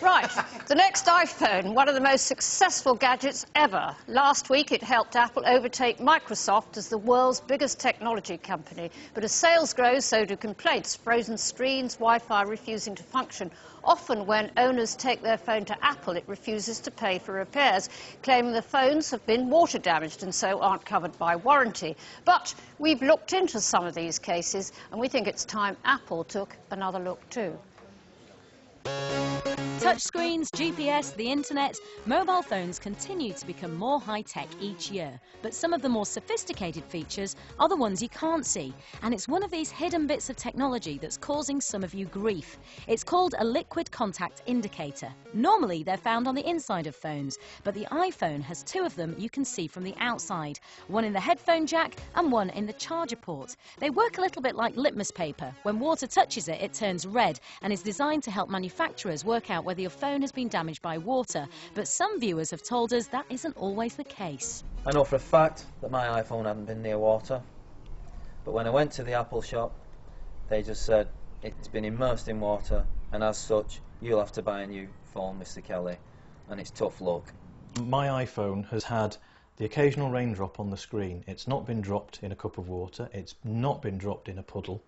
Right, the next iPhone, one of the most successful gadgets ever. Last week it helped Apple overtake Microsoft as the world's biggest technology company. But as sales grow, so do complaints. Frozen screens, Wi-Fi refusing to function. Often when owners take their phone to Apple, it refuses to pay for repairs, claiming the phones have been water damaged and so aren't covered by warranty. But we've looked into some of these cases and we think it's time Apple took another look too. Touchscreens, GPS, the internet, mobile phones continue to become more high-tech each year. But some of the more sophisticated features are the ones you can't see. And it's one of these hidden bits of technology that's causing some of you grief. It's called a liquid contact indicator. Normally they're found on the inside of phones, but the iPhone has two of them you can see from the outside. One in the headphone jack and one in the charger port. They work a little bit like litmus paper. When water touches it, it turns red and is designed to help manufacturers work out whether your phone has been damaged by water, but some viewers have told us that isn't always the case. I know for a fact that my iPhone hadn't been near water, but when I went to the Apple shop, they just said it's been immersed in water, and as such, you'll have to buy a new phone, Mr. Kelly, and it's tough luck. My iPhone has had the occasional raindrop on the screen. It's not been dropped in a cup of water, it's not been dropped in a puddle,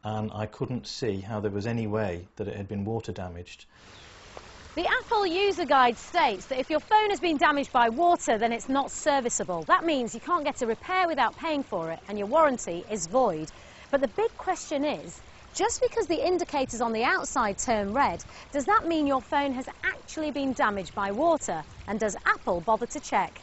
and I couldn't see how there was any way that it had been water damaged. The Apple user guide states that if your phone has been damaged by water, then it's not serviceable. That means you can't get a repair without paying for it, and your warranty is void. But the big question is, just because the indicators on the outside turn red, does that mean your phone has actually been damaged by water? And does Apple bother to check?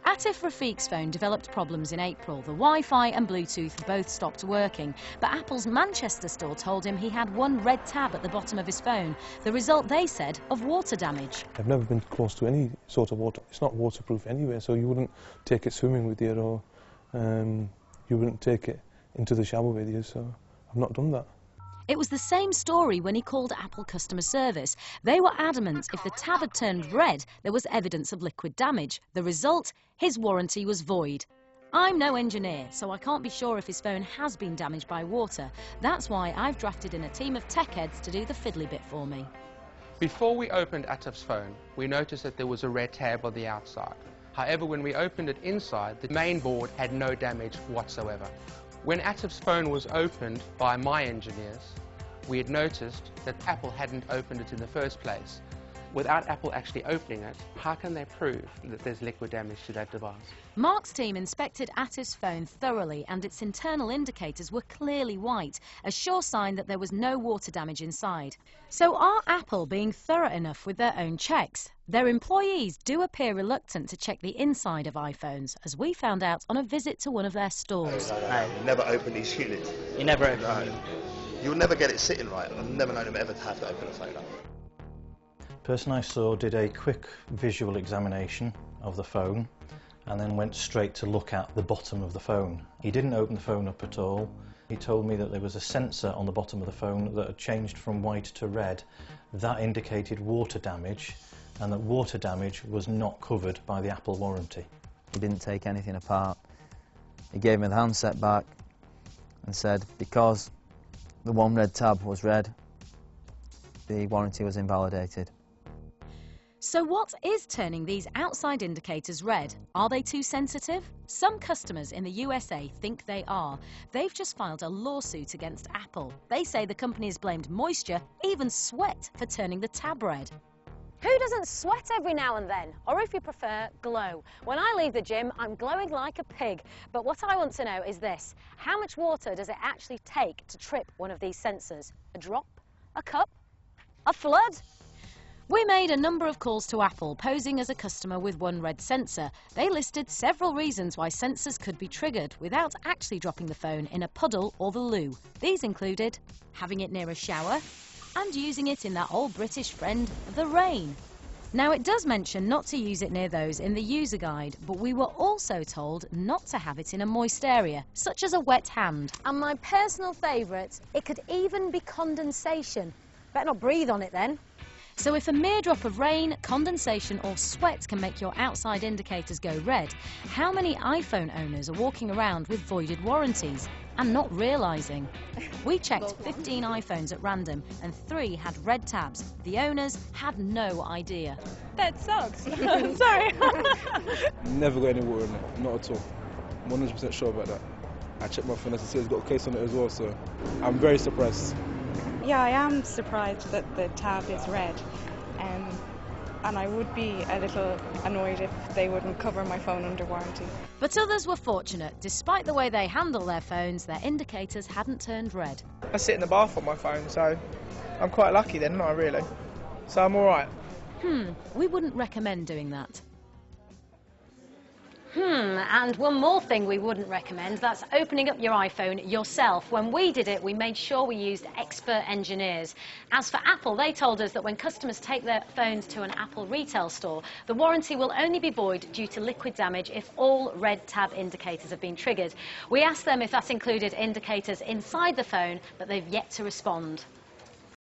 Atif Rafiq's phone developed problems in April. The Wi-Fi and Bluetooth both stopped working, but Apple's Manchester store told him he had one red tab at the bottom of his phone, the result, they said, of water damage. I've never been close to any sort of water. It's not waterproof anyway, so you wouldn't take it swimming with you, or you wouldn't take it into the shower with you, so I've not done that. It was the same story when he called Apple customer service. They were adamant if the tab had turned red, there was evidence of liquid damage. The result, his warranty was void. I'm no engineer, so I can't be sure if his phone has been damaged by water. That's why I've drafted in a team of tech heads to do the fiddly bit for me. Before we opened Atif's phone, we noticed that there was a red tab on the outside. However, when we opened it inside, the main board had no damage whatsoever. When Atif's phone was opened by my engineers, we had noticed that Apple hadn't opened it in the first place. Without Apple actually opening it, how can they prove that there's liquid damage to that device? Mark's team inspected Atif's phone thoroughly and its internal indicators were clearly white, a sure sign that there was no water damage inside. So are Apple being thorough enough with their own checks? Their employees do appear reluctant to check the inside of iPhones, as we found out on a visit to one of their stores. You never open these units. You never open them? You'll never get it sitting right. I've never known them ever to have to open a phone up. The person I saw did a quick visual examination of the phone and then went straight to look at the bottom of the phone. He didn't open the phone up at all. He told me that there was a sensor on the bottom of the phone that had changed from white to red. That indicated water damage, and that water damage was not covered by the Apple warranty. He didn't take anything apart. He gave me the handset back and said because the one red tab was red, the warranty was invalidated. So what is turning these outside indicators red? Are they too sensitive? Some customers in the USA think they are. They've just filed a lawsuit against Apple. They say the company has blamed moisture, even sweat, for turning the tab red. Who doesn't sweat every now and then? Or if you prefer, glow. When I leave the gym, I'm glowing like a pig. But what I want to know is this: how much water does it actually take to trip one of these sensors? A drop? A cup? A flood? We made a number of calls to Apple, posing as a customer with one red sensor. They listed several reasons why sensors could be triggered without actually dropping the phone in a puddle or the loo. These included having it near a shower and using it in that old British friend, the rain. Now, it does mention not to use it near those in the user guide, but we were also told not to have it in a moist area, such as a wet hand. And my personal favourite, it could even be condensation. Better not breathe on it then. So if a mere drop of rain, condensation or sweat can make your outside indicators go red, how many iPhone owners are walking around with voided warranties? and not realising. We checked 15 iPhones at random and 3 had red tabs. The owners had no idea. That sucks. I'm sorry. Never got any water in it, not at all. I'm 100% sure about that. I checked my phone, as I said, it's got a case on it as well, so I'm very surprised. Yeah, I am surprised that the tab is red. And I would be a little annoyed if they wouldn't cover my phone under warranty. But others were fortunate. Despite the way they handle their phones, their indicators hadn't turned red. I sit in the bath on my phone, so I'm quite lucky then, not really. So I'm all right. We wouldn't recommend doing that. And one more thing we wouldn't recommend, that's opening up your iPhone yourself. When we did it, we made sure we used expert engineers. As for Apple, they told us that when customers take their phones to an Apple retail store, the warranty will only be void due to liquid damage if all red tab indicators have been triggered. We asked them if that included indicators inside the phone, but they've yet to respond.